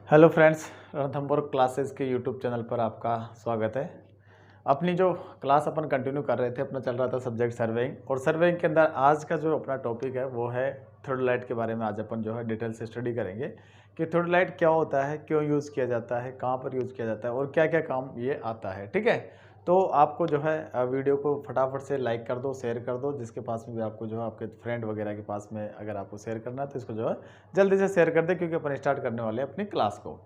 Hello friends, Ranthambore classes के YouTube channel पर आपका स्वागत है। अपनी जो क्लास अपन कंटिन्यू कर रहे थे, अपना चल रहा था सब्जेक्ट सर्वेइंग, और सर्वेइंग के अंदर आज का जो अपना टॉपिक है वो है थ्योडोलाइट के बारे में। आज अपन जो है डिटेल से स्टडी करेंगे कि थ्योडोलाइट क्या होता है, क्यों यूज़ किया जाता है, कहाँ पर यूज़ किया जाता है और क्या क्या काम ये आता है। ठीक है, तो आपको जो है वीडियो को फटाफट से लाइक कर दो, शेयर कर दो। जिसके पास में भी आपको जो है आपके फ्रेंड वगैरह के पास में अगर आपको शेयर करना है तो इसको जो है जल्दी से शेयर कर दे, क्योंकि अपन स्टार्ट करने वाले हैं अपनी क्लास को।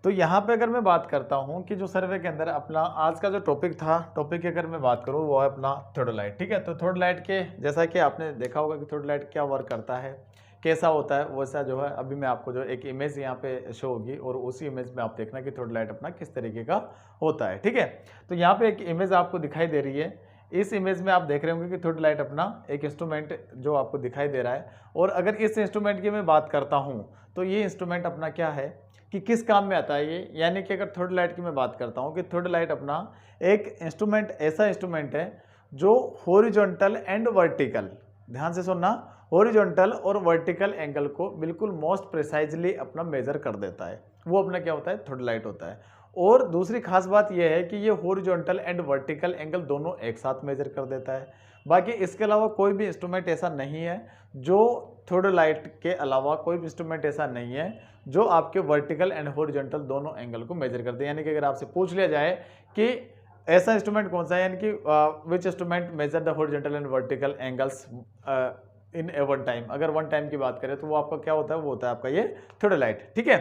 तो यहाँ पे अगर मैं बात करता हूँ कि जो सर्वे के अंदर अपना आज का जो टॉपिक था, टॉपिक की अगर मैं बात करूँ वो है अपना थ्योडोलाइट। ठीक है, तो थ्योडोलाइट के जैसा कि आपने देखा होगा कि थ्योडोलाइट क्या वर्क करता है, कैसा होता है, वैसा जो है अभी मैं आपको जो एक इमेज यहाँ पे शो होगी और उसी इमेज में आप देखना कि थ्योडोलाइट अपना किस तरीके का होता है। ठीक है, तो यहाँ पे एक इमेज आपको दिखाई दे रही है। इस इमेज में आप देख रहे होंगे कि थ्योडोलाइट अपना एक इंस्ट्रूमेंट जो आपको दिखाई दे रहा है। और अगर इस इंस्ट्रूमेंट की मैं बात करता हूँ तो ये इंस्ट्रूमेंट अपना क्या है कि किस काम में आता है ये, यानी कि अगर थ्योडोलाइट की मैं बात करता हूँ कि थ्योडोलाइट अपना एक इंस्ट्रूमेंट, ऐसा इंस्ट्रूमेंट है जो हॉरिजॉन्टल एंड वर्टिकल, ध्यान से सुनना, हॉरिजॉन्टल और वर्टिकल एंगल को बिल्कुल मोस्ट प्रिसाइजली अपना मेजर कर देता है। वो अपना क्या होता है, थ्योडोलाइट होता है। और दूसरी खास बात यह है कि ये हॉरिजॉन्टल एंड वर्टिकल एंगल दोनों एक साथ मेजर कर देता है। बाकी इसके अलावा कोई भी इंस्ट्रूमेंट ऐसा नहीं है जो थ्योडोलाइट के अलावा कोई भी इंस्ट्रूमेंट ऐसा नहीं है जो आपके वर्टिकल एंड हॉरिजॉन्टल दोनों एंगल को मेजर करते हैं। यानी कि अगर आपसे पूछ लिया जाए कि ऐसा इंस्ट्रूमेंट कौन सा है, यानी कि which instrument major the horizontal and vertical angles in A one time, अगर वन टाइम की बात करें तो वो आपका क्या होता है, वो होता है आपका ये थ्योडोलाइट। ठीक है,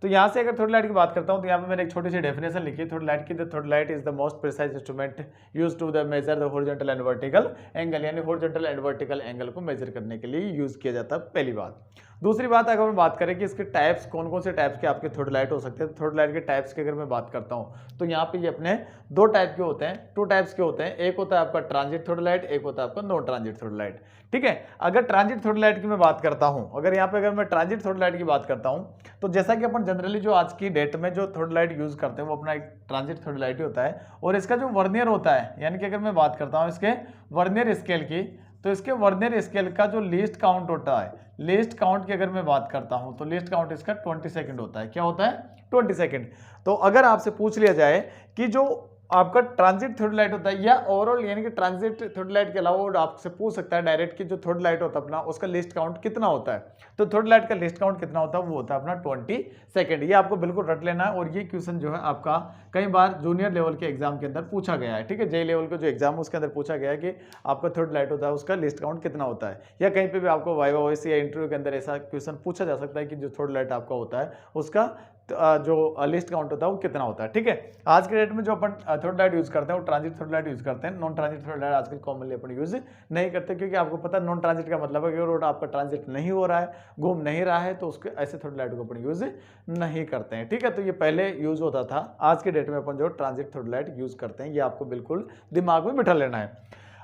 तो यहाँ से अगर थ्योडोलाइट की बात करता हूँ तो यहाँ पे मैंने एक छोटी सी डेफिनेशन लिखी है थ्योडोलाइट की। The theodolite is the most precise instrument use to the measure the horizontal and vertical angle, यानी हॉरिजॉन्टल एंड वर्टिकल एंगल को मेजर करने के लिए यूज किया जाता है, पहली बात। दूसरी बात, अगर हम बात करें कि इसके टाइप्स कौन कौन से टाइप्स के आपके थ्योडोलाइट हो सकते हैं, तो थ्योडोलाइट के टाइप्स की अगर मैं बात करता हूँ तो यहाँ पे ये अपने दो टाइप के होते हैं, टू टाइप्स के होते हैं। एक होता है आपका ट्रांजिट थ्योडोलाइट, एक होता है आपका नॉन ट्रांजिट थ्योडोलाइट। ठीक है, अगर ट्रांजिट थ्योडोलाइट की मैं बात करता हूँ, अगर यहाँ पे अगर मैं ट्रांजिट थ्योडोलाइट की बात करता हूँ तो जैसा कि अपन जनरली जो आज की डेट में जो थ्योडोलाइट यूज करते हैं वो अपना एक ट्रांजिट थ्योडोलाइट ही होता है। और इसका जो वर्नियर होता है, यानी कि अगर मैं बात करता हूँ इसके वर्नियर स्केल की, तो इसके वर्नियर स्केल का जो लीस्ट काउंट होता है, लीस्ट काउंट की अगर मैं बात करता हूं तो लीस्ट काउंट इसका 20 सेकंड होता है। क्या होता है, 20 सेकंड। तो अगर आपसे पूछ लिया जाए कि जो आपका ट्रांजिट थ्योडोलाइट होता है या ओवरऑल, यानी कि ट्रांजिट थ्योडोलाइट के अलावा आपसे पूछ सकता है डायरेक्ट कि जो थ्योडोलाइट होता है अपना उसका लिस्ट काउंट कितना होता है, तो थ्योडोलाइट का लिस्ट काउंट कितना होता है, वो होता है अपना 20 सेकंड। ये आपको बिल्कुल रट लेना है। और ये क्वेश्चन जो है आपका कई बार जूनियर लेवल के एग्जाम के अंदर पूछा गया है। ठीक है, जेई लेवल का जो एग्जाम है उसके अंदर पूछा गया है कि आपका थ्योडोलाइट होता है उसका लिस्ट काउंट कितना होता है, या कहीं पे भी आपको वाइवा वॉइस या इंटरव्यू के अंदर ऐसा क्वेश्चन पूछा जा सकता है कि जो थ्योडोलाइट आपका होता है उसका जो लिस्ट काउंट होता है वो कितना होता है। ठीक है, आज के डेट में जो अपन थ्योडोलाइट यूज करते हैं वो ट्रांजिट थ्योडोलाइट यूज करते हैं, नॉन ट्रांजिट थ्योडोलाइट आजकल कॉमनली अपन यूज नहीं करते, क्योंकि आपको पता है नॉन ट्रांजिट का मतलब है कि रोड आपका ट्रांजिट नहीं हो रहा है, घूम नहीं रहा है, तो उसके ऐसे थ्योडोलाइट को अपन यूज नहीं करते हैं। ठीक है, तो ये पहले यूज होता था, आज के डेट में अपन जो ट्रांजिट थ्योडोलाइट यूज करते हैं, ये आपको बिल्कुल दिमाग में बिठा लेना है।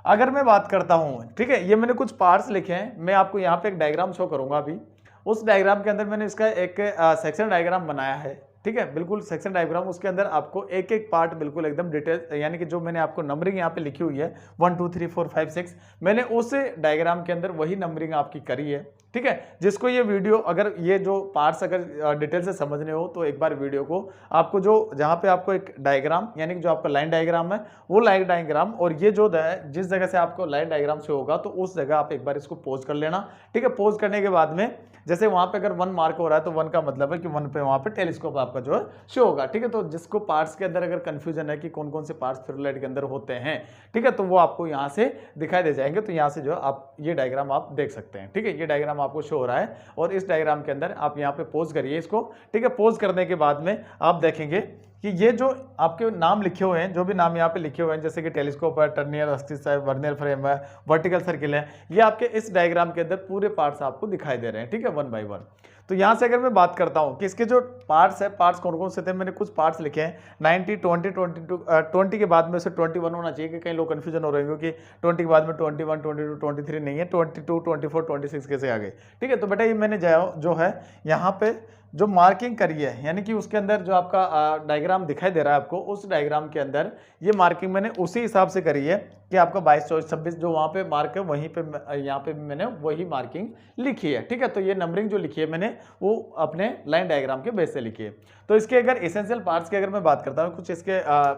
अगर मैं बात करता हूं, ठीक है, ये मैंने कुछ पार्ट्स लिखे हैं, मैं आपको यहाँ पे एक डायग्राम शो करूंगा अभी। उस डायग्राम के अंदर मैंने इसका एक सेक्शन डायग्राम बनाया है। ठीक है, बिल्कुल सेक्शन डायग्राम, उसके अंदर आपको एक एक पार्ट बिल्कुल एकदम डिटेल, यानी कि जो मैंने आपको नंबरिंग यहाँ पे लिखी हुई है 1 2 3 4 5 6, मैंने उस डायग्राम के अंदर वही नंबरिंग आपकी करी है। ठीक है, जिसको ये वीडियो, अगर ये जो पार्ट्स अगर डिटेल से समझने हो तो एक बार वीडियो को आपको जो जहाँ पे आपको एक डायग्राम, यानी कि जो आपका लाइन डायग्राम है वो लाइन डायग्राम, और ये जो जिस जगह से आपको लाइन डायग्राम से होगा तो उस जगह आप एक बार इसको पोज कर लेना। ठीक है, पोज करने के बाद में जैसे वहां पे अगर 1 मार्क हो रहा है तो 1 का मतलब है कि 1 पे वहां पे टेलीस्कोप आपका जो है शो होगा। ठीक है, तो जिसको पार्ट्स के अंदर अगर कंफ्यूजन है कि कौन कौन से पार्ट्स थ्योडोलाइट के अंदर होते हैं, ठीक है, तो वो आपको यहाँ से दिखाई दे जाएंगे। तो यहाँ से जो आप ये डायग्राम आप देख सकते हैं। ठीक है, ये डायग्राम आपको शो हो रहा है और इस डायग्राम के अंदर आप यहाँ पे पोज करिए इसको। ठीक है, पोज करने के बाद में आप देखेंगे कि ये जो आपके नाम लिखे हुए हैं, जो भी नाम यहाँ पे लिखे हुए हैं, जैसे कि टेलीस्कोप है, टर्नियर एक्सिस है, वर्नियर फ्रेम है, वर्टिकल सर्किल है, ये आपके इस डायग्राम के अंदर पूरे पार्ट्स आपको दिखाई दे रहे हैं। ठीक है, 1 बाय 1। तो यहाँ से अगर मैं बात करता हूँ कि इसके जो पार्ट्स है, पार्ट्स कौन कौन से थे, मैंने कुछ पार्ट्स लिखे हैं 90 20 22 20 के बाद में से 21 होना चाहिए, कि कई लोग कंफ्यूजन हो रहे हैं क्योंकि 20 के बाद में 21 22 23 नहीं है, 22 24 26 कैसे आ गए। ठीक है, तो बेटा ये मैंने जो है यहाँ पे जो मार्किंग करी है, यानी कि उसके अंदर जो आपका डायग्राम दिखाई दे रहा है आपको, उस डायग्राम के अंदर ये मार्किंग मैंने उसी हिसाब से करी है कि आपका 22 24 26 जो वहाँ पे मार्क है वहीं पे यहाँ पे मैंने वही मार्किंग लिखी है। ठीक है, तो ये नंबरिंग जो लिखी है मैंने वो अपने लाइन डायग्राम के बेस से लिखिए। तो इसके अगर एसेंशियल पार्ट्स की अगर मैं बात करता हूँ, कुछ इसके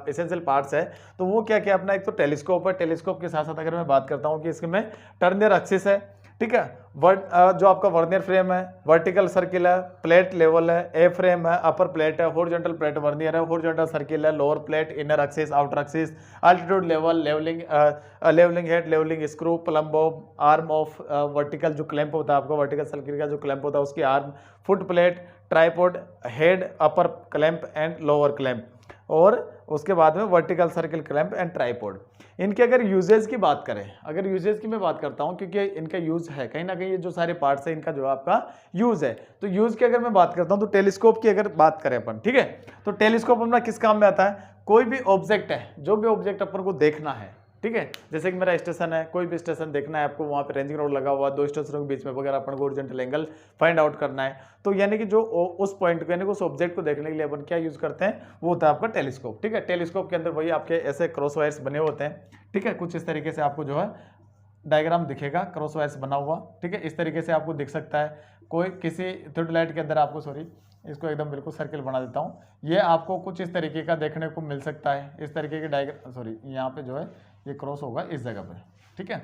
एसेंशियल पार्ट्स है, तो वो क्या क्या अपना, एक तो टेलीस्कोप है, टेलीस्कोप के साथ साथ अगर मैं बात करता हूँ कि इसमें टर्नियर एक्सिस है, ठीक है, जो आपका वर्नियर फ्रेम है, वर्टिकल सर्किल है, प्लेट लेवल है, ए फ्रेम है, अपर प्लेट है, हॉरिजॉन्टल प्लेट वर्नियर है, हॉरिजॉन्टल सर्किल है, lower plate, inner axis, outer axis, altitude level, levelling head, levelling screw, plumb bob, arm of vertical जो clamp होता है आपका, वर्टिकल सर्किल का जो क्लैंप होता है उसकी arm, foot plate, tripod, head, upper clamp and lower clamp, और उसके बाद में vertical circle clamp and tripod. इनके अगर यूजेज की बात करें, अगर यूजेज की मैं बात करता हूं, क्योंकि इनका यूज है कहीं ना कहीं, ये जो सारे पार्ट्स है इनका जो आपका यूज है, तो यूज की अगर मैं बात करता हूं तो टेलीस्कोप की अगर बात करें अपन, ठीक है, तो टेलीस्कोप अपना किस काम में आता है, कोई भी ऑब्जेक्ट है, जो भी ऑब्जेक्ट अपन को देखना है, ठीक है, जैसे कि मेरा स्टेशन है, कोई भी स्टेशन देखना है आपको, वहाँ पे रेंजिंग रोड लगा हुआ, दो स्टेशनों के बीच में वगैरह अपन को हॉरिजॉन्टल एंगल फाइंड आउट करना है, तो यानी कि जो उस पॉइंट को, यानी कि उस ऑब्जेक्ट को देखने के लिए अपन क्या यूज करते हैं, वो होता है आपका टेलीस्कोप, ठीक है। टेलीस्कोप के अंदर वही आपके ऐसे क्रॉस वायर्स बने होते हैं, ठीक है, कुछ इस तरीके से आपको जो है डायग्राम दिखेगा, क्रॉस वायर्स बना हुआ, ठीक है, इस तरीके से आपको दिख सकता है। कोई किसी थ्योडलाइट के अंदर आपको, सॉरी इसको एकदम बिल्कुल सर्किल बना देता हूँ, ये आपको कुछ इस तरीके का देखने को मिल सकता है, इस तरीके के डायग्राम, सॉरी यहाँ पे जो है ये क्रॉस होगा इस जगह पे, ठीक है,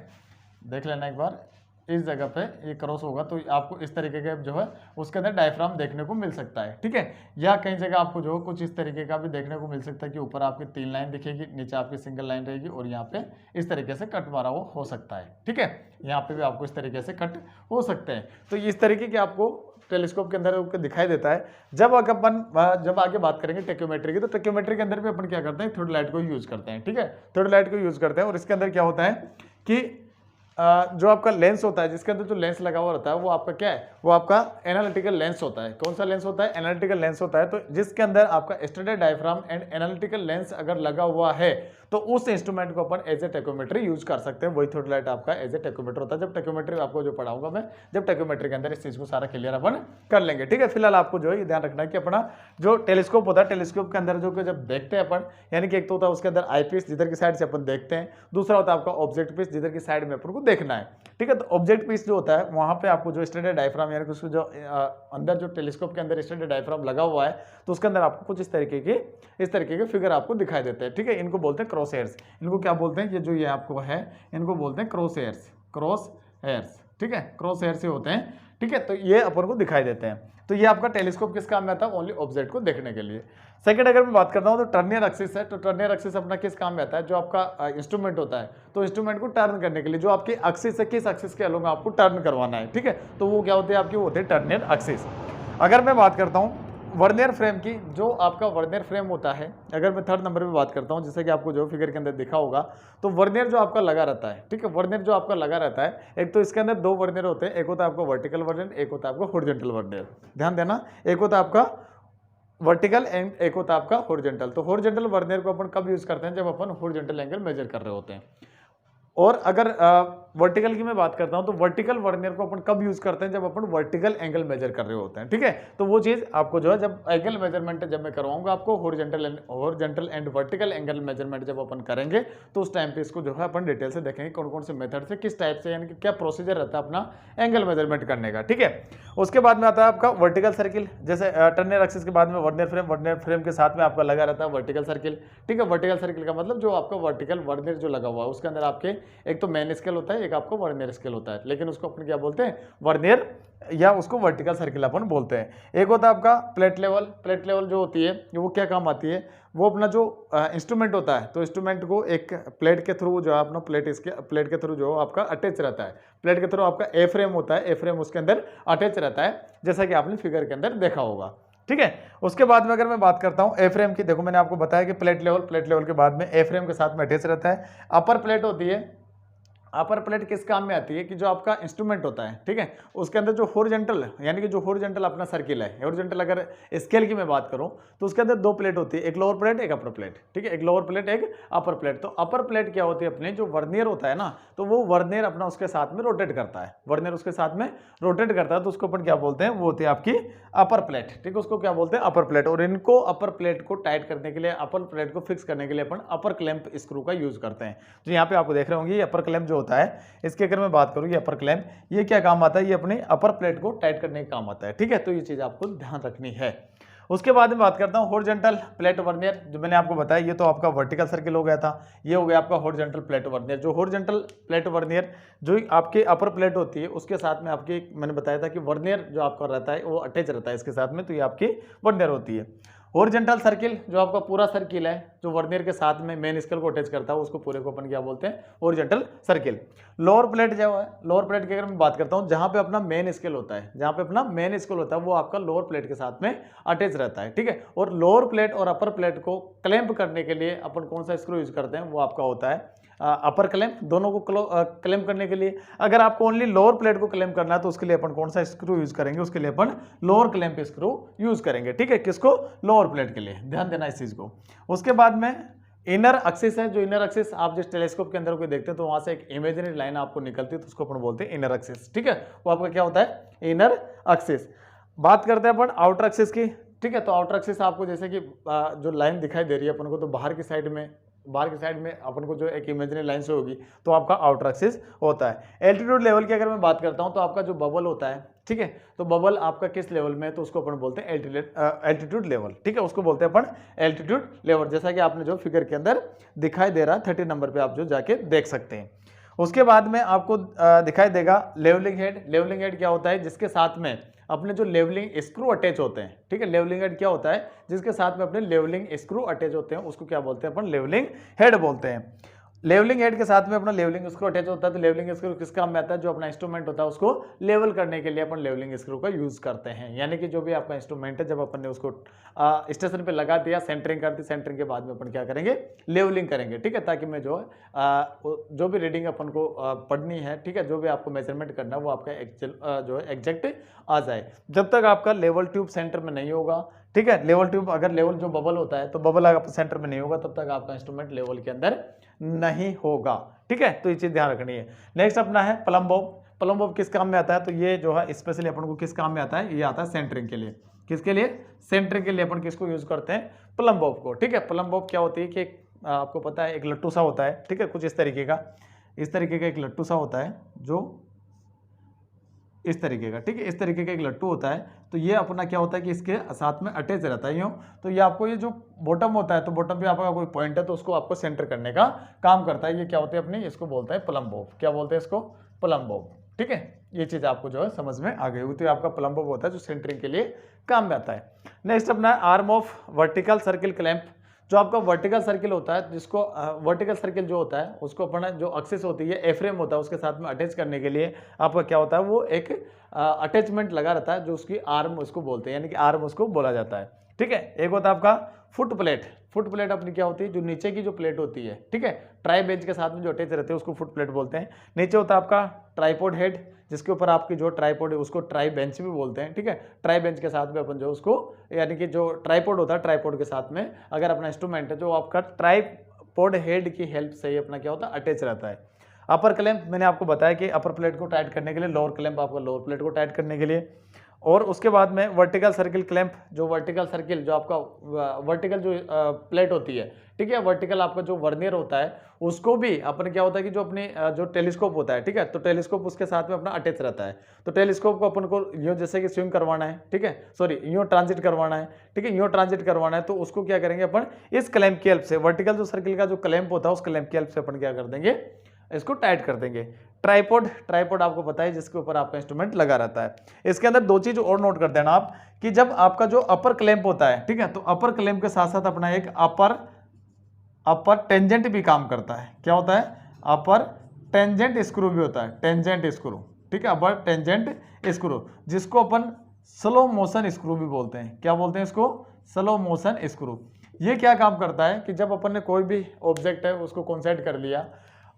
देख लेना एक बार, इस जगह पे ये क्रॉस होगा, तो आपको इस तरीके के जो है उसके अंदर डायफ्राम देखने को मिल सकता है, ठीक है, या कई जगह आपको जो कुछ इस तरीके का भी देखने को मिल सकता है कि ऊपर आपकी 3 लाइन दिखेगी, नीचे आपकी सिंगल लाइन रहेगी, और यहाँ पे इस तरीके से कट मारा हुआ हो सकता है, ठीक है, यहाँ पे भी आपको इस तरीके से कट हो सकते हैं। तो इस तरीके के आपको टेलीस्कोप के अंदर दिखाई देता है। जब आगे बात करेंगे टेक्योमेट्री की, तो टेक्योमेट्री के अंदर भी अपन क्या करते हैं, थ्योडलाइट को यूज करते हैं, ठीक है, थ्योडलाइट को यूज करते हैं, और इसके अंदर क्या होता है कि जो आपका लेंस होता है, जिसके अंदर जो लेंस लगा हुआ रहता है वो आपका क्या है, वो आपका एनालिटिकल लेंस होता है। कौन सा लेंस होता है, एनालिटिकल लेंस होता है। तो जिसके अंदर आपका standard diaphragm and analytical lens अगर लगा हुआ है, तो उस इंस्ट्रूमेंट को अपन एज ए टेक्योमेट्री यूज कर सकते हैं। वही थ्योडलाइट आपका एज ए टेक्योमीटर होता है। जब टेक्योमेट्री आपको जो पढ़ाऊंगा मैं, जब टेक्योमेट्री के अंदर इस चीज को सारा क्लियर अपन कर लेंगे, ठीक है। फिलहाल आपको जो है ये ध्यान रखना है कि अपना जो टेलीस्कोप होता है, टेलीस्कोप के अंदर जो जब देखते हैं अपन, यानी कि एक तो होता है उसके अंदर आई पीस जिधर की साइड से अपन देखते हैं, दूसरा होता है आपका ऑब्जेक्ट पीस जिधर की साइड में अपन को देखना है, ठीक है। तो ऑब्जेक्ट पीस जो होता है वहां पे आपको जो स्टैंडर्ड डायफ्राम, यानी कि उसको जो अंदर जो टेलीस्कोप के अंदर स्टैंडर्ड डायफ्राम लगा हुआ है, तो उसके अंदर आपको कुछ इस तरीके के फिगर आपको दिखाई देते हैं, ठीक है। इनको बोलते हैं क्रॉस हेयर्स। इनको क्या बोलते हैं, ये जो ये आपको है इनको बोलते हैं क्रॉस हेयर्स, क्रॉस हेयर्स, ठीक है, क्रॉस हेयर्स से होते हैं, ठीक है। तो ये अपन को दिखाई देते हैं। तो ये आपका टेलीस्कोप किस काम में आता है, ओनली ऑब्जेक्ट को देखने के लिए। सेकंड अगर मैं बात करता हूं तो टर्नियर एक्सिस है। तो टर्नियर एक्सिस अपना किस काम में आता है, जो आपका इंस्ट्रूमेंट होता है, तो इंस्ट्रूमेंट को टर्न करने के लिए जो आपकी एक्सिस है, किस एक्सिस के अलोंग आपको टर्न करवाना है, ठीक है। तो वो क्या होते हैं आपके, वो होते हैं टर्नियर एक्सिस। अगर मैं बात करता हूं वर्नियर फ्रेम की, जो आपका वर्नियर फ्रेम होता है, अगर मैं थर्ड नंबर पे बात करता हूं, जैसे कि आपको जो फिगर के अंदर दिखा होगा, तो वर्नियर जो आपका लगा रहता है, ठीक है, वर्नियर जो आपका लगा रहता है, एक तो इसके अंदर दो वर्नियर होते हैं, एक होता है आपका वर्टिकल वर्नियर, एक होता है आपका हॉरिजॉन्टल वर्नियर। ध्यान देना, एक होता है आपका वर्टिकल एंड एक होता है आपका हॉरिजॉन्टल। तो हॉरिजॉन्टल वर्नियर को अपन कब यूज करते हैं, जब अपन हॉरिजॉन्टल एंगल मेजर कर रहे होते हैं। और अगर वर्टिकल की मैं बात करता हूं, तो वर्टिकल वर्नियर को अपन कब यूज करते हैं, जब अपन वर्टिकल एंगल मेजर कर रहे होते हैं, ठीक है। तो वो चीज आपको जो है, जब एंगल मेजरमेंट जब मैं करवाऊंगा आपको, horizontal and vertical angle measurement जब अपन करेंगे, तो उस टाइम पे इसको जो है अपन डिटेल से देखेंगे, कौन कौन से मेथड से, किस टाइप से, यानी कि क्या प्रोसीजर रहता है अपना एंगल मेजरमेंट करने का, ठीक है। उसके बाद में आता है आपका वर्टिकल सर्किल। जैसे टर्नियर एक्सिस के बाद में वर्नियर फ्रेम के साथ में आपका लगा रहता है वर्टिकल सर्किल, ठीक है। वर्टिकल सर्किल का मतलब जो आपका वर्टिकल वर्नियर जो लगा हुआ है, उसके अंदर आपके एक तो मेन स्केल होता है, एक आपको वर्नियर स्केल होता है, लेकिन उसको अपन क्या बोलते हैं, वर्नियर, या उसको वर्टिकल सर्किल अपन बोलते हैं। एक होता है आपका प्लेट लेवल। प्लेट लेवल जो होती है वो क्या काम आती है, वो अपना जो इंस्ट्रूमेंट होता है, तो इंस्ट्रूमेंट को एक प्लेट के थ्रू जो है अपना प्लेट के थ्रू जो आपका अटैच रहता है, प्लेट के थ्रू आपका ए फ्रेम होता है, ए फ्रेम उसके अंदर अटैच रहता है, जैसा कि आपने फिगर के अंदर देखा होगा, ठीक है। उसके बाद में अगर मैं बात करता हूं ए फ्रेम की, देखो मैंने आपको बताया कि प्लेट लेवल के बाद में ए फ्रेम के साथ में अटैच रहता है। अपर प्लेट होती है, अपर प्लेट किस काम में आती है, कि जो आपका इंस्ट्रूमेंट होता है, ठीक है, उसके अंदर जो हॉरिजॉन्टल, यानी कि जो हॉरिजॉन्टल अपना सर्किल है, हॉरिजॉन्टल अगर स्केल की मैं बात करूं, तो उसके अंदर दो प्लेट होती है, एक लोअर प्लेट एक अपर प्लेट, ठीक है, एक लोअर प्लेट एक अपर प्लेट। तो अपर प्लेट क्या होती है, अपने जो वर्नियर होता है ना, तो वो वर्नियर अपना उसके साथ में रोटेट करता है, वर्नियर उसके साथ में रोटेट करता है, तो उसको अपन क्या बोलते हैं, वो होती है आपकी अपर प्लेट, ठीक है, उसको क्या बोलते हैं, अपर प्लेट। और इनको अपर प्लेट को टाइट करने के लिए, अपर प्लेट को फिक्स करने के लिए अपन अपर क्लैंप स्क्रू का यूज करते हैं। जो यहाँ पे आपको देख रहे होंगे, अपर क्लैंप जो होता है, इसकी अगर मैं बात करूँ ये अपर क्लैंप, ये क्या काम आता है, ये अपनी अपर प्लेट को टाइट करने का काम आता है। ठीक है, तो ये चीज़ आपको ध्यान रखनी है। उसके बाद में बात करता हूँ हॉरिजॉन्टल प्लेट वर्नियर, जो मैंने आपको बताया ये तो आपका वर्टिकल सर्किल हो गया था, ये हो गया आपका हॉरिजॉन्टल प्लेट वर्नियर। जो हॉरिजॉन्टल प्लेट वर्नियर जो आपके अपर प्लेट होती है उसके साथ में आपकी, मैंने बताया था कि वर्नियर जो आपका रहता है वो अटैच रहता है इसके साथ में, तो ये आपकी वर्नियर होती है। हॉरिजॉन्टल सर्किल जो आपका पूरा सर्किल है जो वर्नियर के साथ में मेन स्केल को अटैच करता है उसको पूरे को अपन क्या बोलते हैं, हॉरिजॉन्टल सर्किल। लोअर प्लेट जो है, लोअर प्लेट की अगर मैं बात करता हूं जहां पे अपना मेन स्केल होता है, जहां पे अपना मेन स्केल होता है वो आपका लोअर प्लेट के साथ में अटैच रहता है। ठीक है, और लोअर प्लेट और अपर प्लेट को क्लैंप करने के लिए अपन कौन सा स्क्रू यूज करते हैं, वो आपका होता है अपर क्लैंप, दोनों को क्लैंप करने के लिए। अगर आपको ओनली लोअर प्लेट को क्लैंप करना है तो उसके लिए अपन कौन सा स्क्रू यूज करेंगे, उसके लिए अपन लोअर क्लैंप स्क्रू यूज करेंगे। ठीक है, किसको, लोअर प्लेट के लिए, ध्यान देना इस चीज को। उसके बाद में इनर एक्सिस है, जो इनर एक्सिस आप जिस टेलीस्कोप के अंदर को देखते हैं तो वहां से एक इमेजिनरी लाइन आपको निकलती है तो उसको अपन बोलते हैं इनर एक्सिस। ठीक है, वो आपका क्या होता है, इनर एक्सिस। बात करते हैं अपन आउटर एक्सिस की। ठीक है, तो आउटर एक्सिस आपको जैसे कि जो लाइन दिखाई दे रही है अपन को, तो बाहर की साइड में अपन को जो एक इमेजिनरी लाइन से होगी तो आपका आउटर एक्सिस होता है। एल्टीट्यूड लेवल की अगर मैं बात करता हूं तो आपका जो बबल होता है, ठीक है, तो बबल आपका किस लेवल में है तो उसको अपन बोलते हैं एल्टीट्यूड लेवल। ठीक है, उसको बोलते हैं अपन एल्टीट्यूड लेवल, जैसा कि आपने जो फिगर के अंदर दिखाई दे रहा है 30 नंबर पे आप जो जाके देख सकते हैं। उसके बाद में आपको दिखाई देगा लेवलिंग हेड। लेवलिंग हेड क्या होता है, जिसके साथ में अपने जो लेवलिंग स्क्रू अटैच होते हैं। ठीक है, लेवलिंग हेड क्या होता है, जिसके साथ में अपने लेवलिंग स्क्रू अटैच होते हैं उसको क्या बोलते हैं अपन, लेवलिंग हेड बोलते हैं। लेवलिंग हेड के साथ में अपना लेवलिंग स्क्रू अटैच होता है, तो लेवलिंग स्क्रू किस काम में आता है, जो अपना इंस्ट्रूमेंट होता है उसको लेवल करने के लिए अपन लेवलिंग स्क्रू का यूज करते हैं। यानी कि जो भी आपका इंस्ट्रूमेंट है जब अपन ने उसको स्टेशन पे लगा दिया, सेंटरिंग कर दी, सेंटरिंग के बाद में अपन क्या करेंगे, लेवलिंग करेंगे। ठीक है, ताकि मैं जो है जो भी रीडिंग अपन को पढ़नी है, ठीक है, जो भी आपको मेजरमेंट करना है वो आपका जो है एग्जैक्ट आ जाए। जब तक आपका लेवल ट्यूब सेंटर में नहीं होगा, ठीक है, लेवल ट्यूब अगर लेवल जो बबल होता है तो बबल अगर सेंटर में नहीं होगा तब तक आपका इंस्ट्रूमेंट लेवल के अंदर नहीं होगा। ठीक है, तो ये चीज ध्यान रखनी है। नेक्स्ट अपना है प्लम बॉब। प्लम बॉब किस काम में आता है, तो ये जो है स्पेशली अपन को किस काम में आता है, ये आता है सेंटरिंग के लिए। किसके लिए, सेंटरिंग के लिए अपन किसको यूज करते हैं, प्लम बॉब को। ठीक है, प्लम बॉब क्या होती है कि आपको पता है एक लट्टू सा होता है, ठीक है, कुछ इस तरीके का एक लट्टू सा होता है जो इस तरीके का, ठीक है, इस तरीके का एक लट्टू होता है। तो ये अपना क्या होता है कि इसके साथ में अटैच रहता है यूँ। तो ये आपको ये जो बॉटम होता है तो बॉटम पे आपका कोई पॉइंट है तो उसको आपको सेंटर करने का काम करता है। ये क्या होता है अपनी, इसको बोलता है प्लम बॉब। क्या बोलते हैं इसको, प्लम बॉब। ठीक है, ये चीज आपको जो है समझ में आ गई हुई। तो आपका प्लम बॉब होता है जो सेंटरिंग के लिए काम में आता है। नेक्स्ट अपना arm of vertical circle clamp. जो आपका वर्टिकल सर्किल होता है, जिसको वर्टिकल सर्किल जो होता है उसको अपना जो एक्सिस होती है, एफ्रेम होता है, उसके साथ में अटैच करने के लिए आपका क्या होता है, वो एक अटैचमेंट लगा रहता है जो उसकी आर्म उसको बोलते हैं, यानी कि आर्म उसको बोला जाता है। ठीक है, एक होता है आपका फुट प्लेट। फुट प्लेट अपनी क्या होती है, जो नीचे की जो प्लेट होती है, ठीक है, ट्राई बेंच के साथ में जो अटैच रहते हैं उसको फुट प्लेट बोलते हैं। नीचे होता है आपका ट्राइपॉड हेड, जिसके ऊपर आपकी जो ट्राइपॉड है उसको ट्राई बेंच भी बोलते हैं। ठीक है, ट्राई बेंच के साथ में अपन जो उसको, यानी कि जो ट्राइपॉड होता है, ट्राइपॉड के साथ में अगर अपना इंस्ट्रूमेंट है जो आपका ट्राइपॉड हेड की हेल्प से ही अपना क्या होता है, अटैच रहता है। अपर क्लैंप मैंने आपको बताया कि अपर प्लेट को टाइट करने के लिए, लोअर क्लैंप आपका लोअर प्लेट को टाइट करने के लिए। और उसके बाद में वर्टिकल सर्किल क्लैंप, जो वर्टिकल सर्किल जो आपका वर्टिकल जो प्लेट होती है, ठीक है, वर्टिकल आपका जो वर्नियर होता है उसको भी अपन क्या होता है कि जो अपने जो टेलीस्कोप होता है, ठीक है, तो टेलीस्कोप उसके साथ में अपना अटैच रहता है। तो टेलीस्कोप को अपन को यूँ जैसे कि स्विंग करवाना है, ठीक है, सॉरी यूँ ट्रांजिट करवाना है, ठीक है, यूँ ट्रांजिट करवाना है, तो उसको क्या करेंगे अपन, इस क्लैंप की हेल्प से, वर्टिकल जो सर्किल का जो क्लैंप होता है उस क्लैंप की हेल्प से अपन क्या कर देंगे, इसको टाइट कर देंगे। ट्राइपॉड आपको पता है जिसके ऊपर आपका इंस्ट्रूमेंट लगा रहता है। इसके अंदर दो चीज और नोट कर देना आप कि जब आपका जो अपर क्लैंप होता है, ठीक है, तो अपर क्लैंप के साथ साथ अपना एक अपर टेंजेंट भी काम करता है। क्या होता है, अपर टेंजेंट स्क्रू भी होता है, टेंजेंट स्क्रू, ठीक है, अपर टेंजेंट स्क्रू, जिसको अपन स्लो मोशन स्क्रू भी बोलते हैं। क्या बोलते हैं इसको, स्लो मोशन स्क्रू। ये क्या काम करता है कि जब अपन ने कोई भी ऑब्जेक्ट है उसको कॉन्सेंट कर लिया,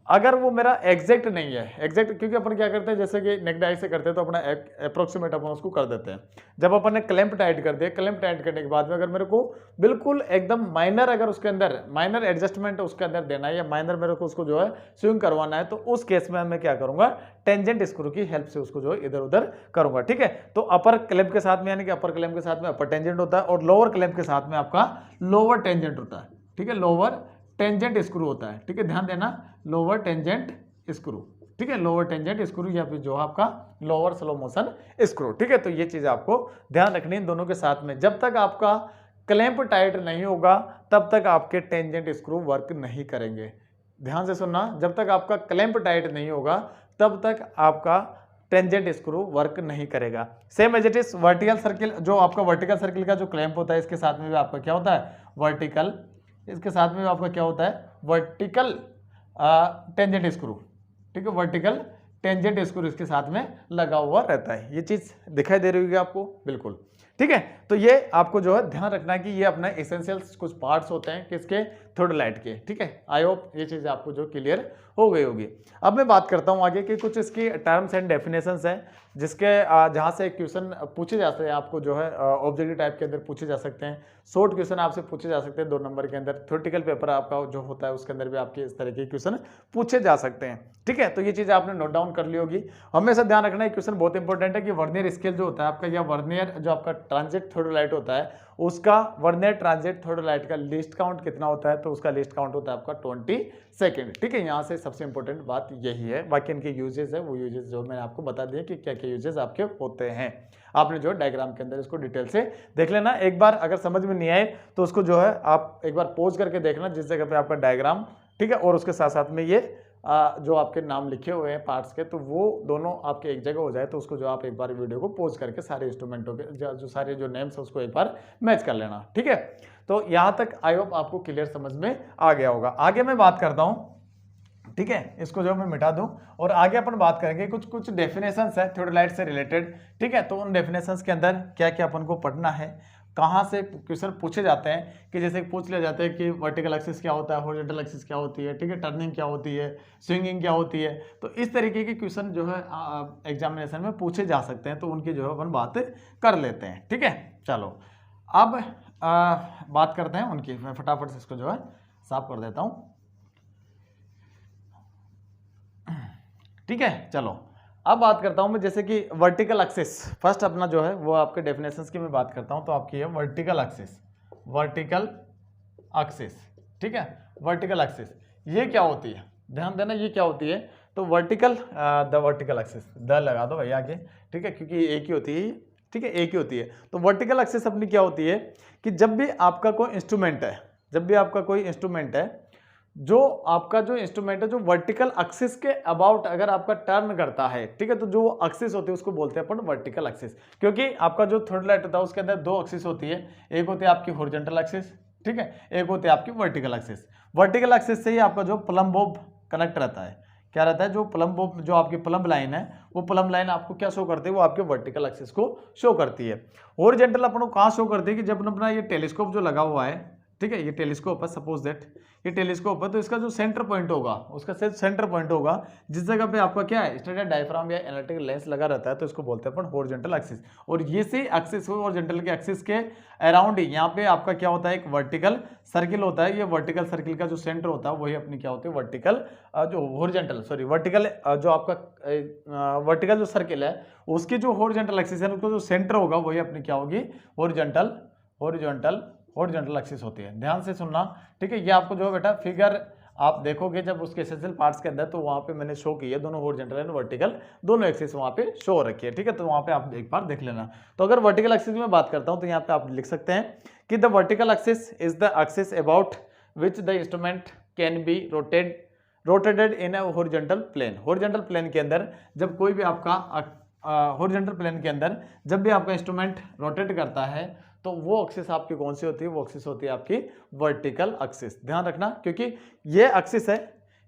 अगर वो मेरा एग्जैक्ट नहीं है, एग्जैक्ट क्योंकि अपन क्या करते हैं जैसे कि नेक डाई से करते हैं तो अपना अप्रोक्सीमेट अपन उसको कर देते हैं। जब अपन ने क्लैंप टाइट कर दिया, क्लैंप टाइट करने के बाद में अगर मेरे को बिल्कुल एकदम माइनर, अगर उसके अंदर माइनर एडजस्टमेंट उसके अंदर देना है या माइनर मेरे को उसको जो है स्विंग करवाना है, तो उस केस में मैं क्या करूंगा, टेंजेंट स्क्रू की हेल्प से उसको जो है इधर उधर करूंगा। ठीक है, तो अपर क्लैंप के साथ में, यानी कि अपर क्लैंप के साथ में अपर टेंजेंट होता है और लोअर क्लैंप के साथ में आपका लोअर टेंजेंट होता है। ठीक है, लोअर टेंजेंट स्क्रू होता है। ठीक है, ध्यान देना, लोअर टेंजेंट स्क्रू। ठीक है, लोअर टेंजेंट स्क्रू या फिर जो आपका लोअर स्लो मोशन स्क्रू। ठीक है, तो ये चीज आपको ध्यान रखनी है दोनों के साथ में। जब तक आपका क्लैंप टाइट नहीं होगा तब तक आपके टेंजेंट स्क्रू वर्क नहीं करेंगे। ध्यान से सुनना, जब तक आपका क्लैंप टाइट नहीं होगा तब तक आपका टेंजेंट स्क्रू वर्क नहीं करेगा। Same as it is vertical circle, जो आपका वर्टिकल सर्किल का जो क्लैंप होता है इसके साथ में भी आपका क्या होता है वर्टिकल, इसके साथ में भी आपका क्या होता है वर्टिकल टेंजेंट स्क्रू। ठीक है, वर्टिकल टेंजेंट स्क्रू इसके साथ में लगा हुआ रहता है। ये चीज दिखाई दे रही होगी आपको, बिल्कुल। ठीक है, तो ये आपको जो है ध्यान रखना है कि ये अपना एसेंशियल्स कुछ पार्ट्स होते हैं किसके, थोड़लाइट के। ठीक है, आई होप ये चीज़ आपको जो क्लियर हो गई होगी। अब मैं बात करता हूँ आगे कि कुछ इसकी टर्म्स एंड डेफिनेशंस हैं जिसके जहाँ से क्वेश्चन पूछे जाते हैं आपको जो है ऑब्जेक्टिव टाइप के अंदर पूछे जा सकते हैं। शॉर्ट क्वेश्चन आपसे पूछे जा सकते हैं 2 नंबर के अंदर। थ्योरेटिकल पेपर आपका जो होता है उसके अंदर भी आपके इस तरह के क्वेश्चन पूछे जा सकते हैं। ठीक है, तो ये चीज़ आपने नोट डाउन कर ली होगी। हमेशा ध्यान रखना है, क्वेश्चन बहुत इंपॉर्टेंट है कि वर्नियर स्केल जो होता है आपका, या वर्नियर जो आपका ट्रांजिट थोड़ोलाइट होता है उसका वर्नियर ट्रांजिट थोड़ोलाइट का लिस्ट काउंट कितना होता है, तो उसका लिस्ट काउंट होता है आपका 20 सेकेंड। ठीक है, यहाँ से सबसे इंपॉर्टेंट बात यही है। बाकी इनके यूजेस है, वो यूजेस जो मैंने आपको बता दिए कि क्या क्या यूजेस आपके होते हैं। आपने जो डायग्राम के अंदर इसको डिटेल से देख लेना। एक बार अगर समझ में नहीं आए तो उसको जो है आप एक बार पॉज करके देखना जिस जगह पे आपका डायग्राम, ठीक है, और उसके साथ साथ में ये जो आपके नाम लिखे हुए हैं पार्ट्स के, तो वो दोनों आपके एक जगह हो जाए तो उसको जो आप एक बार वीडियो को पॉज करके सारे इंस्ट्रूमेंटों के जो सारे जो नेम्स है उसको एक बार मैच कर लेना। ठीक है, तो यहाँ तक आई होप आपको क्लियर समझ में आ गया होगा। आगे मैं बात करता हूँ, ठीक है, इसको जो मैं मिटा दूं और आगे अपन बात करेंगे कुछ डेफिनेशंस है थ्योरेलाइट से रिलेटेड। ठीक है, तो उन डेफिनेशंस के अंदर क्या क्या अपन को पढ़ना है, कहाँ से क्वेश्चन पूछे जाते हैं, कि जैसे पूछ लिया जाता है कि वर्टिकल एक्सिस क्या होता है, हॉरिजॉन्टल एक्सिस क्या होती है, ठीक है, टर्निंग क्या होती है, स्विंगिंग क्या होती है। तो इस तरीके के क्वेश्चन जो है एग्जामिनेशन में पूछे जा सकते हैं, तो उनकी जो है अपन बात कर लेते हैं। ठीक है, चलो अब बात करते हैं उनकी। मैं फटाफट से इसको जो है साफ कर देता हूँ। ठीक है, चलो अब बात करता हूं मैं, जैसे कि वर्टिकल एक्सिस फर्स्ट अपना जो है वो आपके डेफिनेशंस की मैं बात करता हूं, तो आपकी है वर्टिकल एक्सिस। वर्टिकल एक्सिस, ठीक है, वर्टिकल एक्सिस ये क्या होती है, ध्यान देना ये क्या होती है। तो vertical the vertical axis, the लगा दो भैया आगे, ठीक है, क्योंकि एक ही होती है। ठीक है, एक ही होती है। तो वर्टिकल एक्सिस अपनी क्या होती है कि जब भी आपका कोई इंस्ट्रूमेंट है, जब भी आपका कोई इंस्ट्रूमेंट है, जो आपका जो इंस्ट्रूमेंट है जो वर्टिकल एक्सिस के अबाउट अगर आपका टर्न करता है, ठीक है, तो जो एक्सिस होती है उसको बोलते हैं अपन वर्टिकल एक्सिस। क्योंकि आपका जो थ्योरेलाइट होता है उसके अंदर 2 एक्सिस होती है, एक होती है आपकी हॉरिजॉन्टल एक्सिस, ठीक है, एक होती है आपकी वर्टिकल एक्सिस। वर्टिकल एक्सिस से ही आपका जो प्लम बॉब कनेक्ट रहता है, क्या रहता है, जो प्लम बॉब जो आपकी प्लम लाइन है, वो प्लम लाइन आपको क्या शो करती है, वो आपके वर्टिकल एक्सिस को शो करती है। हॉरिजॉन्टल अपन को कहाँ शो करती है कि जब अपना ये टेलीस्कोप जो लगा हुआ है, ठीक है, ये टेलीस्कोप है, सपोज दैट ये टेलीस्कोप है, तो इसका जो सेंटर पॉइंट होगा, उसका सेंटर पॉइंट होगा जिस जगह पे आपका क्या है स्टैंडर्ड डायफ्राम या एनालिटिकल लेंस लगा रहता है, तो इसको बोलते हैं अपन हॉरिजॉन्टल एक्सिस। और ये से एक्सिस हॉरिजॉन्टल के एक्सिस के अराउंड ही यहाँ पे आपका क्या होता है, एक वर्टिकल सर्किल होता है। ये वर्टिकल सर्किल का जो सेंटर होता है वही अपनी क्या होती है वर्टिकल जो हॉरिजॉन्टल वर्टिकल जो आपका वर्टिकल जो सर्किल है उसकी जो हॉरिजॉन्टल एक्सिस है उसका जो सेंटर होगा वही अपनी क्या होगी हॉरिजॉन्टल एक्सिस होती है। ध्यान से सुनना, ठीक है, ये आपको जो बेटा फिगर आप देखोगे जब उसके एसेंशियल पार्ट्स के अंदर, तो वहां पे मैंने शो की है दोनों हॉरिजॉन्टल एंड वर्टिकल दोनों एक्सिस वहां पे शो रखी है। ठीक है, तो वहां पे आप एक बार देख लेना। तो अगर वर्टिकल एक्सिस में बात करता हूं तो यहाँ पे आप लिख सकते हैं कि the vertical axis is the axis about which the instrument can be rotated in a horizontal plane. Horizontal plane के अंदर जब कोई भी आपका हॉरिजॉन्टल प्लेन के अंदर जब भी आपका इंस्ट्रूमेंट रोटेट करता है तो वो एक्सिस आपकी कौन सी होती है, वो एक्सिस होती है आपकी वर्टिकल एक्सिस। ध्यान रखना, क्योंकि ये एक्सिस है,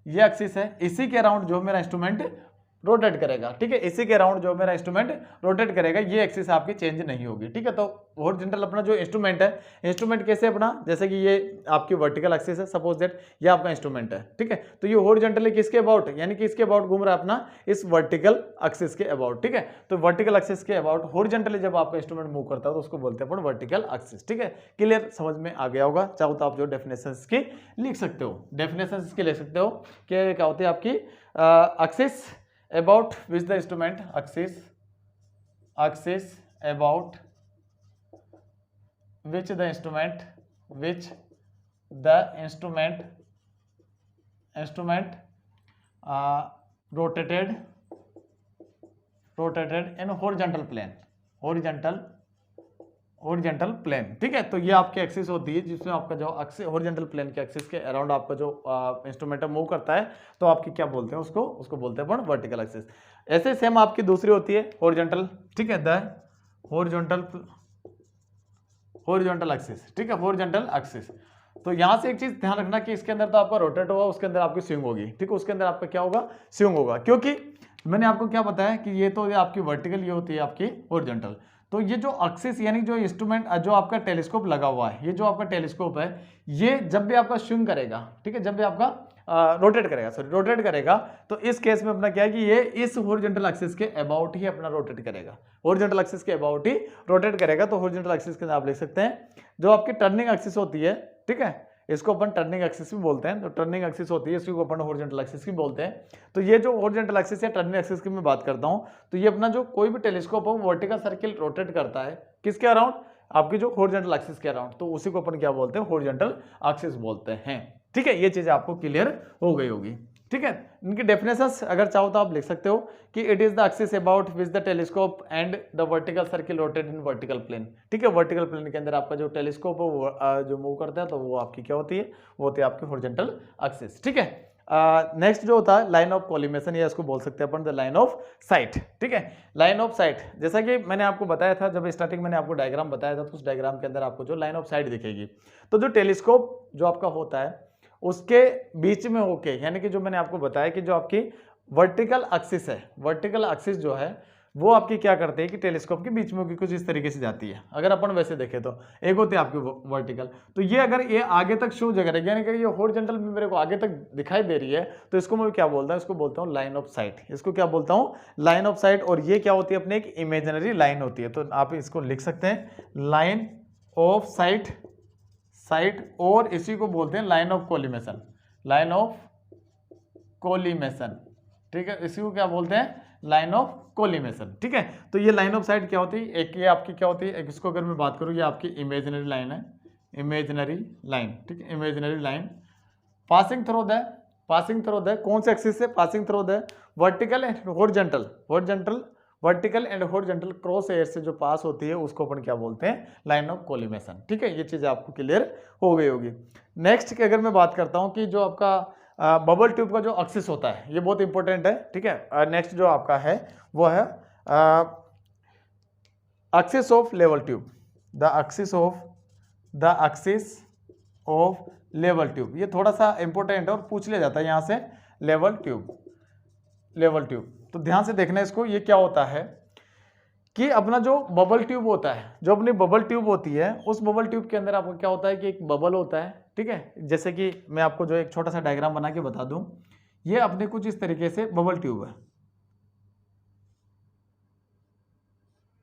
ये एक्सिस है, इसी के अराउंड जो मेरा इंस्ट्रूमेंट रोटेट करेगा, ठीक है, इसी के अराउंड जो मेरा इंस्ट्रूमेंट रोटेट करेगा, ये एक्सिस आपकी चेंज नहीं होगी। ठीक है, तो हॉरिजॉन्टल अपना जो इंस्ट्रूमेंट है, इंस्ट्रूमेंट कैसे अपना, जैसे कि ये आपकी वर्टिकल एक्सिस है, सपोज दैट ये आपका इंस्ट्रूमेंट है, ठीक है, तो ये हॉरिजॉन्टली किसके अबाउट, यानी कि इसके अबाउट घूम रहा है अपना इस वर्टिकल एक्सिस के अबाउट। ठीक है, तो वर्टिकल एक्सिस के अबाउट हॉरिजॉन्टली जब आपका इंस्ट्रूमेंट मूव करता है तो उसको बोलते हैं अपन वर्टिकल एक्सिस। ठीक है, क्लियर समझ में आ गया होगा। चाहो तो आप जो डेफिनेशंस की लिख सकते हो, डेफिनेशंस की लिख सकते हो कि क्या होती है आपकी axis about which the instrument axis about which the instrument rotated in horizontal plane, horizontal plane, ठीक है। तो ये आपकी एक्सिस होती है जिसमें आपका जो एक्सिस हॉरिजॉन्टल प्लेन के एक्सिस के अराउंड आपका जो इंस्ट्रूमेंट मूव करता है, तो आपकी क्या बोलते हैं उसको बोलते हैं अपन वर्टिकल एक्सिस। ऐसे सेम आपकी दूसरी होती है हॉरिजॉन्टल, ठीक है, द हॉरिजॉन्टल एक्सिस, ठीक है, हॉरिजॉन्टल एक्सिस। तो यहां से एक चीज ध्यान रखना कि इसके अंदर तो आपका रोटेट होगा, उसके अंदर आपकी स्विंग होगी, ठीक है, उसके अंदर आपका क्या होगा, स्विंग होगा, क्योंकि मैंने आपको क्या बताया कि ये तो ये आपकी वर्टिकल, ये होती है आपकी हॉरिजॉन्टल। तो ये जो एक्सिस यानी जो इंस्ट्रूमेंट जो आपका टेलीस्कोप लगा हुआ है, ये जो आपका टेलीस्कोप है, ये जब भी आपका स्विंग करेगा, ठीक है, जब भी आपका रोटेट करेगा, तो इस केस में अपना क्या है कि ये इस हॉरिजॉन्टल एक्सिस के अबाउट ही अपना रोटेट करेगा, हॉरिजॉन्टल एक्सिस के अबाउट ही रोटेट करेगा। तो हॉरिजॉन्टल एक्सिस के आप लिख सकते हैं जो आपकी टर्निंग एक्सिस होती है, ठीक है, इसको अपन टर्निंग एक्सिस भी बोलते हैं। तो टर्निंग एक्सिस होती है, इसको अपन हॉरिजॉन्टल एक्सिस भी बोलते हैं। तो ये जो हॉरिजॉन्टल एक्सिस या टर्निंग एक्सिस की मैं बात करता हूं, तो ये अपना जो कोई भी टेलीस्कोप हो वर्टिकल सर्किल रोटेट करता है किसके अराउंड, आपकी जो हॉरिजॉन्टल एक्सिस के अराउंड, तो उसी को अपन क्या बोलते हैं, हॉरिजॉन्टल एक्सिस बोलते हैं, ठीक है। ये चीजें आपको क्लियर हो गई होगी, ठीक है। इनकी डेफिनेशंस अगर चाहो तो आप लिख सकते हो कि it is the axis about which the telescope and the vertical circle rotate in vertical plane, ठीक है। वर्टिकल प्लेन के अंदर आपका जो टेलीस्कोप है वो जो मूव करता है, तो वो आपकी क्या होती है, वो होती है आपकी हॉरिजॉन्टल एक्सिस, ठीक है। नेक्स्ट जो होता है लाइन ऑफ कोलिमेशन, या इसको बोल सकते हैं upon the line of site, ठीक है। लाइन ऑफ साइट, जैसा कि मैंने आपको बताया था, जब स्टार्टिंग मैंने आपको डायग्राम बताया था, तो उस डायग्राम के अंदर आपको जो लाइन ऑफ साइट दिखेगी, तो जो टेलीस्कोप जो आपका होता है उसके बीच में होके, यानी कि जो मैंने आपको बताया कि जो आपकी वर्टिकल एक्सिस है, वर्टिकल एक्सिस जो है वो आपकी क्या करते हैं कि टेलीस्कोप के बीच में होगी, कुछ इस तरीके से जाती है। अगर अपन वैसे देखें तो एक होती है आपकी वर्टिकल, तो ये अगर ये आगे तक शो जगह रहेगी, यानी कि ये हॉरिजॉन्टल में मेरे को आगे तक दिखाई दे रही है, तो इसको मैं क्या बोलता हूँ, इसको बोलता हूँ लाइन ऑफ साइट, इसको क्या बोलता हूँ, लाइन ऑफ साइट। और ये क्या होती है, अपने एक इमेजिनरी लाइन होती है, तो आप इसको लिख सकते हैं लाइन ऑफ साइट, और इसी को बोलते हैं line of collimation, line of collimation, ठीक है, इसी को क्या बोलते हैं, लाइन ऑफ कोलिमेशन, ठीक है। तो ये लाइन ऑफ साइट क्या होती है, एक ये आपकी क्या होती है, एक इसको अगर मैं बात करूं, ये आपकी इमेजिनरी लाइन है, इमेजिनरी लाइन, ठीक है, imaginary line passing through the कौन से एक्सिस से, passing through the vertical and horizontal vertical and horizontal cross air से जो पास होती है, उसको अपन क्या बोलते हैं, लाइन ऑफ कोलिमेशन, ठीक है। ये चीज आपको क्लियर हो गई होगी। नेक्स्ट की अगर मैं बात करता हूं कि जो आपका बबल ट्यूब का जो एक्सिस होता है, ये बहुत इंपॉर्टेंट है, ठीक है। नेक्स्ट जो आपका है वो है axis of level tube, the axis of level tube, ये थोड़ा सा इंपॉर्टेंट है और पूछ लिया जाता है यहाँ से, लेवल ट्यूब। तो ध्यान से देखना इसको, ये क्या होता है कि अपना जो बबल ट्यूब होता है, जो अपनी बबल ट्यूब होती है, उस बबल ट्यूब के अंदर आपको क्या होता है कि एक बबल होता है, ठीक है। जैसे कि मैं आपको जो एक छोटा सा डायग्राम बना के बता दूं, ये अपने कुछ इस तरीके से बबल ट्यूब है,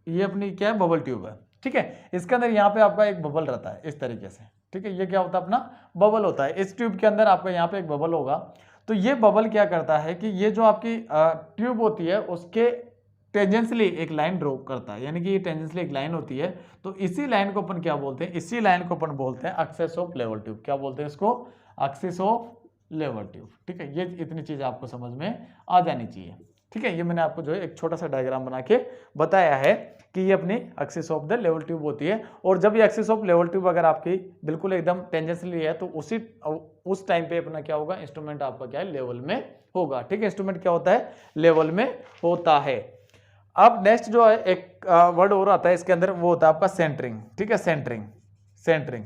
ये अपनी क्या है, बबल ट्यूब है, ठीक है। इसके अंदर यहाँ पे आपका एक बबल रहता है इस तरीके से, ठीक है, ये क्या होता है, अपना बबल होता है। इस ट्यूब के अंदर आपका यहाँ पे एक बबल होगा, तो ये बबल क्या करता है कि ये जो आपकी ट्यूब होती है उसके टेंजेंशियली एक लाइन ड्रॉ करता है, यानी कि ये टेंजेंशियली एक लाइन होती है, तो इसी लाइन को अपन क्या बोलते हैं, इसी लाइन को अपन बोलते हैं एक्सिस ऑफ लेवल ट्यूब। क्या बोलते हैं इसको, एक्सिस ऑफ लेवल ट्यूब, ठीक है। ये इतनी चीज आपको समझ में आ जानी चाहिए, ठीक है। ये मैंने आपको जो है एक छोटा सा डायग्राम बना के बताया है कि ये अपनी axis of the level tube होती है। और जब ये एक्सिस ऑफ लेवल ट्यूब अगर आपकी बिल्कुल एकदम टेंजेंशियली है, तो उस टाइम पे अपना क्या होगा, इंस्ट्रूमेंट आपका क्या है, लेवल में होगा, ठीक है। इंस्ट्रूमेंट क्या होता है, लेवल में होता है। अब नेक्स्ट जो है एक वर्ड और आता है इसके अंदर, वो होता है आपका सेंटरिंग, ठीक है, सेंटरिंग।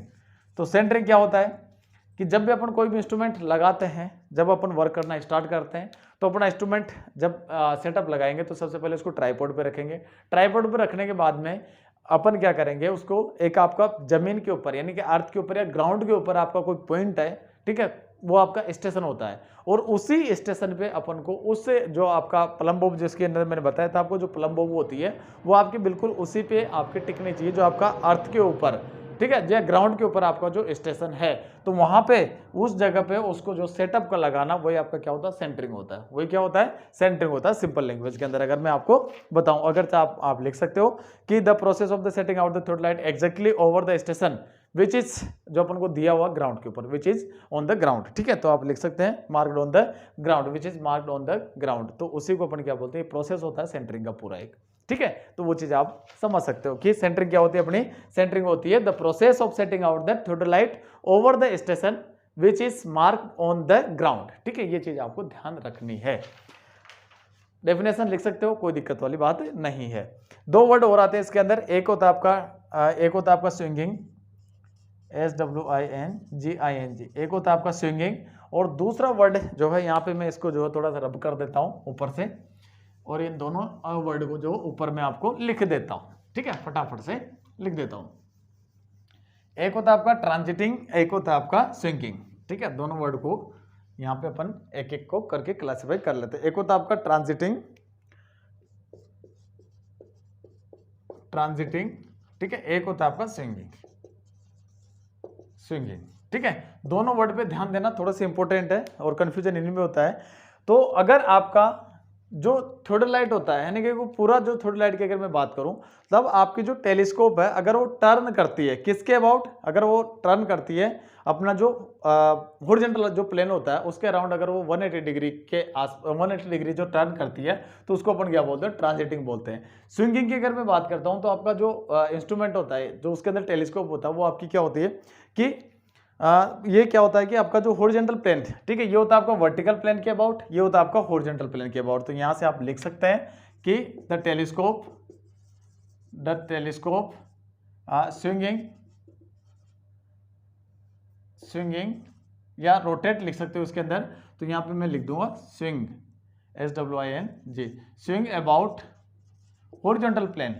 तो सेंटरिंग क्या होता है कि जब भी अपन कोई भी इंस्ट्रूमेंट लगाते हैं, जब अपन वर्क करना स्टार्ट करते हैं, तो अपना इंस्ट्रूमेंट जब सेटअप लगाएंगे तो सबसे पहले उसको ट्राइपॉड पे रखेंगे। ट्राइपॉड पे रखने के बाद में अपन क्या करेंगे, उसको एक आपका जमीन के ऊपर यानी कि अर्थ के ऊपर या ग्राउंड के ऊपर आपका कोई पॉइंट है, ठीक है, वो आपका स्टेशन होता है। और उसी स्टेशन पे अपन को उससे जो आपका प्लम बॉब, जिसके अंदर मैंने बताया था आपको, जो प्लम बॉब होती है वो आपकी बिल्कुल उसी पे आपके टिकनी चाहिए, जो आपका अर्थ के ऊपर, ठीक है, जो ग्राउंड के ऊपर आपका जो स्टेशन है, तो वहां पे उस जगह पे उसको जो सेटअप का लगाना, वही आपका क्या होता है, सेंटरिंग होता है। वही क्या होता है, सेंटरिंग होता है। सिंपल लैंग्वेज के अंदर अगर मैं आपको बताऊं, अगर आप लिख सकते हो कि the process of the setting out the throat light exactly over the station which is जो अपन को दिया हुआ ग्राउंड के ऊपर, which is on the ground, ठीक है। तो आप लिख सकते हैं marked on the ground, which is marked on the ground, तो उसी को अपन क्या बोलते हैं, प्रोसेस होता है सेंटरिंग का पूरा एक, ठीक है। तो वो चीज आप समझ सकते हो कि सेंटरिंग क्या होती है, अपनी सेंटरिंग होती है the process of setting out the theodolite over the station which is marked on the ground, ठीक है। ये चीज आपको ध्यान रखनी है। डेफिनेशन लिख सकते हो, कोई दिक्कत वाली बात नहीं है। दो वर्ड और आते हैं इसके अंदर, एक होता है आपका स्विंगिंग, SWINGING, एक होता है आपका स्विंगिंग, और दूसरा वर्ड जो है यहाँ पे मैं इसको जो है थोड़ा सा रब कर देता हूँ ऊपर से, और इन दोनों वर्ड को जो ऊपर में आपको लिख देता हूँ, ठीक है, फटाफट से लिख देता हूँ। एक होता है आपका ट्रांजिटिंग, एक होता है आपका स्विंगिंग, ठीक है। दोनों वर्ड को यहाँ पे अपन एक एक को करके क्लासिफाई कर लेते हैं। एक होता है आपका ट्रांजिटिंग, ठीक है, एक होता है आपका स्विंगिंग, ठीक है। दोनों वर्ड पे ध्यान देना थोड़ा सा इंपॉर्टेंट है और कंफ्यूजन इन्हीं में होता है। तो अगर आपका जो थियोडोलाइट होता है, यानी कि वो पूरा जो थियोडोलाइट की अगर मैं बात करूं, तब आपकी जो टेलीस्कोप है अगर वो टर्न करती है किसके अबाउट, अगर वो टर्न करती है अपना जो हॉरिजॉन्टल जो प्लेन होता है उसके अराउंड, अगर वो 180 डिग्री के 180 डिग्री जो टर्न करती है, तो उसको अपन क्या बोलते हैं, ट्रांजिटिंग बोलते हैं। स्विंगिंग की अगर मैं बात करता हूं, तो आपका जो इंस्ट्रूमेंट होता है, जो उसके अंदर टेलीस्कोप होता है, वो आपकी क्या होती है कि ये क्या होता है कि आपका जो हॉरिजॉन्टल प्लेन, ठीक है, ये होता है आपका वर्टिकल प्लेन के अबाउट, ये होता है आपका हॉरिजॉन्टल प्लेन के अबाउट। तो यहां से आप लिख सकते हैं कि द टेलीस्कोप स्विंगिंग या रोटेट लिख सकते हो उसके अंदर। तो यहां पे मैं लिख दूंगा swing, SWING, swing about horizontal plane,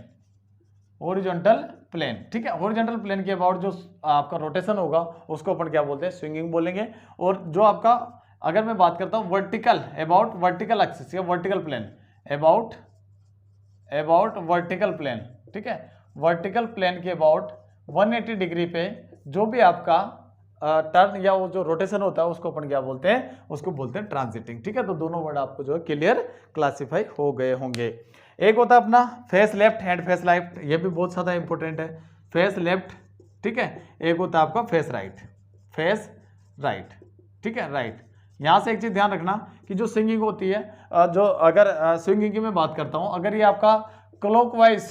ठीक है। हॉरिजॉन्टल प्लेन के अबाउट जो आपका रोटेशन होगा उसको अपन क्या बोलते हैं, स्विंगिंग बोलेंगे। और जो आपका, अगर मैं बात करता हूं वर्टिकल, अबाउट वर्टिकल एक्सिस या vertical plane, about vertical plane, ठीक है, वर्टिकल प्लेन के अबाउट 180 डिग्री पे जो भी आपका टर्न या वो जो रोटेशन होता है उसको अपन क्या बोलते हैं, उसको बोलते हैं ट्रांजिटिंग, ठीक है। तो दोनों वर्ड आपको जो है क्लियर क्लासिफाई हो गए होंगे। एक होता है अपना face left and face right, ये भी बहुत ज्यादा इंपॉर्टेंट है, फेस लेफ्ट, ठीक है। एक होता है आपका फेस राइट, ठीक है, राइट। यहां से एक चीज ध्यान रखना कि जो स्विंगिंग होती है, जो अगर स्विंगिंग की मैं बात करता हूं, अगर ये आपका क्लॉकवाइज,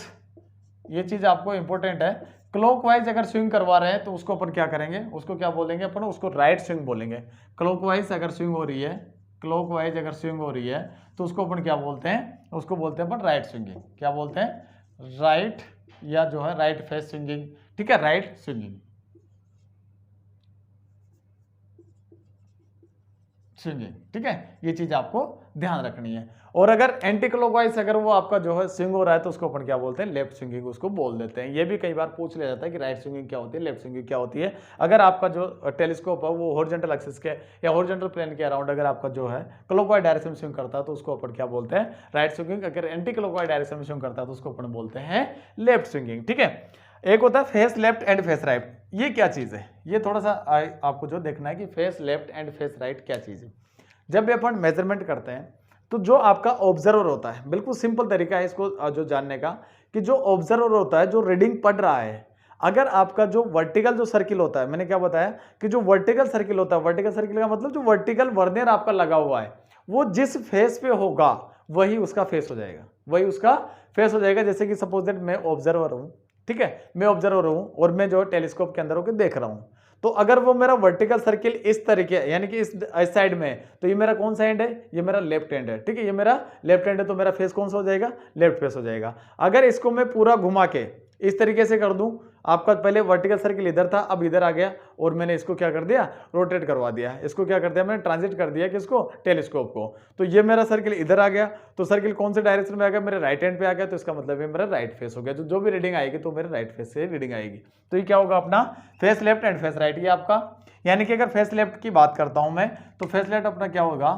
ये चीज आपको इंपॉर्टेंट है, क्लॉकवाइज अगर स्विंग करवा रहे हैं तो उसको अपन क्या करेंगे, उसको क्या बोलेंगे अपन, उसको राइट स्विंग बोलेंगे। क्लॉकवाइज अगर स्विंग हो रही है, तो उसको अपन क्या बोलते हैं, उसको बोलते हैं अपन राइट स्विंगिंग, क्या बोलते हैं, राइट, या जो है राइट फेस स्विंगिंग, ठीक है, राइट स्विंगिंग, ठीक है। ये चीज आपको ध्यान रखनी है। और अगर एंटी क्लॉकवाइज अगर वो आपका जो है स्विंग हो रहा है, तो उसको अपन क्या बोलते हैं, लेफ्ट स्विंगिंग उसको बोल देते हैं। ये भी कई बार पूछ लिया जाता है कि राइट स्विंगिंग क्या होती है, लेफ्ट स्विंगिंग क्या होती है। अगर आपका जो टेलीस्कोप है वो हॉरिजॉन्टल एक्सिस के या हॉरिजॉन्टल प्लेन के अराउंड अगर आपका जो है क्लॉकवाइज डायरेक्शन में स्विंग करता है, तो उसको अपन क्या बोलते हैं, राइट स्विंगिंग। अगर एंटी क्लॉकवाइज डायरेक्शन में स्विंग करता है, तो उसको अपन बोलते हैं लेफ्ट स्विंगिंग, ठीक है। एक होता है face left and face right, ये क्या चीज है, ये थोड़ा सा आपको जो देखना है कि face left and face right क्या चीज है। जब भी अपन मेजरमेंट करते हैं, तो जो आपका ऑब्जर्वर होता है, बिल्कुल सिंपल तरीका है इसको जो जानने का, कि जो ऑब्जर्वर होता है, जो रीडिंग पढ़ रहा है, अगर आपका जो वर्टिकल जो सर्किल होता है, मैंने क्या बताया कि जो वर्टिकल सर्किल होता है, वर्टिकल सर्किल का मतलब जो वर्टिकल वर्नियर आपका लगा हुआ है, वो जिस फेस पे होगा वही उसका फेस हो जाएगा, जैसे कि सपोज दैट मैं ऑब्जर्वर हूं, ठीक है, मैं ऑब्जर्वर हूं और मैं जो टेलीस्कोप के अंदर होकर देख रहा हूं, तो अगर वो मेरा वर्टिकल सर्किल इस तरीके यानी कि इस साइड में है, तो ये मेरा कौन सा एंड है, ये मेरा लेफ्ट हैंड है, ठीक है, ये मेरा लेफ्ट हैंड है, तो मेरा फेस कौन सा हो जाएगा, लेफ्ट फेस हो जाएगा। अगर इसको मैं पूरा घुमा के इस तरीके से कर दूं, आपका पहले वर्टिकल सर्किल इधर था, अब इधर आ गया, और मैंने इसको क्या कर दिया, रोटेट करवा दिया, इसको क्या कर दिया मैंने, ट्रांजिट कर दिया किसको, टेलीस्कोप को। तो ये मेरा सर्किल इधर आ गया, तो सर्किल कौन से डायरेक्शन में आ गया, मेरे राइट हैंड पे आ गया, तो इसका मतलब ये मेरा राइट फेस हो गया। जो भी रीडिंग आएगी तो मेरे राइट फेस से रीडिंग आएगी। तो ये क्या होगा अपना face left and face right, ये आपका, यानी कि अगर फेस लेफ्ट की बात करता हूं मैं, तो फेस लेफ्ट अपना क्या होगा,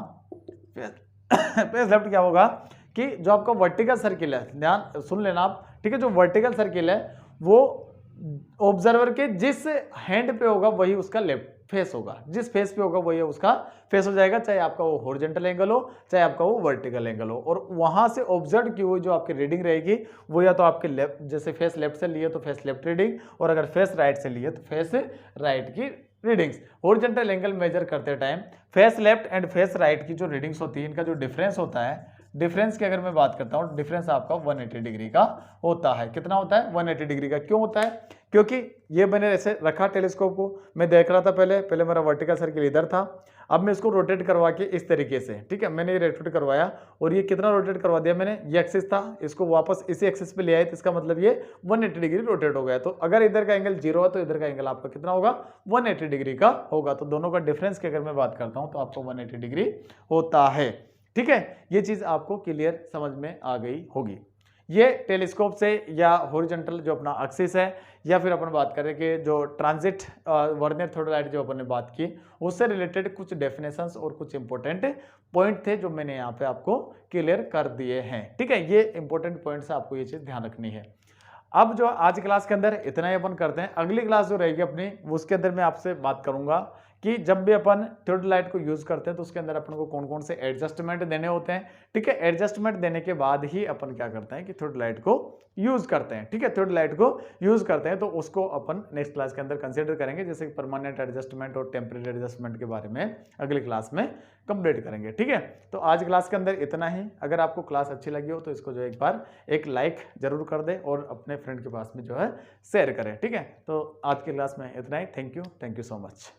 फेस लेफ्ट क्या होगा कि जो आपका वर्टिकल सर्किल है, ध्यान सुन लेना आप, ठीक है, जो वर्टिकल सर्किल है वो ऑब्जर्वर के जिस हैंड पे होगा वही उसका लेफ्ट फेस होगा, जिस फेस पे होगा वही उसका फेस हो जाएगा, चाहे आपका वो हॉरिजॉन्टल एंगल हो चाहे आपका वो वर्टिकल एंगल हो। और वहां से ऑब्जर्व की हुई जो आपकी रीडिंग रहेगी वो या तो आपके लेफ्ट, जैसे फेस लेफ्ट से लिए तो फेस लेफ्ट रीडिंग, और अगर फेस राइट से लिए तो फेस राइट की रीडिंग्स। हॉरिजॉन्टल एंगल मेजर करते time face left and face right की जो रीडिंग्स होती है इनका जो डिफरेंस होता है, डिफरेंस की अगर मैं बात करता हूं, डिफरेंस आपका 180 डिग्री का होता है। कितना होता है? 180 डिग्री का। क्यों होता है? क्योंकि ये मैंने ऐसे रखा टेलीस्कोप को, मैं देख रहा था पहले मेरा वर्टिकल सर्किल इधर था, अब मैं इसको रोटेट करवा के इस तरीके से, ठीक है, मैंने ये रोटेट करवाया और ये कितना रोटेट करवा दिया मैंने, ये एक्सिस था, इसको वापस इसी एक्सिस पे ले आए, तो इसका मतलब ये 180 डिग्री रोटेट हो गया। तो अगर इधर का एंगल 0 है तो इधर का एंगल आपका कितना होगा? 180 डिग्री का होगा। तो दोनों का डिफरेंस की अगर मैं बात करता हूं तो आपको 180 डिग्री होता है। ठीक है, ये चीज आपको क्लियर समझ में आ गई होगी। ये टेलीस्कोप से या हॉरिजॉन्टल जो अपना एक्सिस है, या फिर अपन बात करें कि जो ट्रांजिट वर्नियर थोडाइट जो अपन ने बात की, उससे रिलेटेड कुछ डेफिनेशंस और कुछ इंपॉर्टेंट पॉइंट थे जो मैंने यहाँ पे आपको क्लियर कर दिए हैं। ठीक है, ये इंपॉर्टेंट पॉइंट्स आपको ये चीज ध्यान रखनी है। अब जो आज क्लास के अंदर इतना ही अपन करते हैं, अगली क्लास जो रहेगी अपनी उसके अंदर मैं आपसे बात करूंगा कि जब भी अपन थ्योडलाइट को यूज करते हैं तो उसके अंदर अपन को कौन कौन से एडजस्टमेंट देने होते हैं। ठीक है, एडजस्टमेंट देने के बाद ही अपन क्या करते हैं कि थ्योडलाइट को यूज करते हैं। ठीक है, थ्योडलाइट को यूज करते हैं तो उसको अपन नेक्स्ट क्लास के अंदर कंसिडर करेंगे, जैसे परमानेंट एडजस्टमेंट और टेम्परेरी एडजस्टमेंट के बारे में अगली क्लास में कंप्लीट करेंगे। ठीक है, तो आज क्लास के अंदर इतना ही। अगर आपको क्लास अच्छी लगी हो तो इसको जो एक बार एक लाइक जरूर कर दे और अपने फ्रेंड के पास में जो है शेयर करें। ठीक है, तो आज की क्लास में इतना ही। Thank you so much.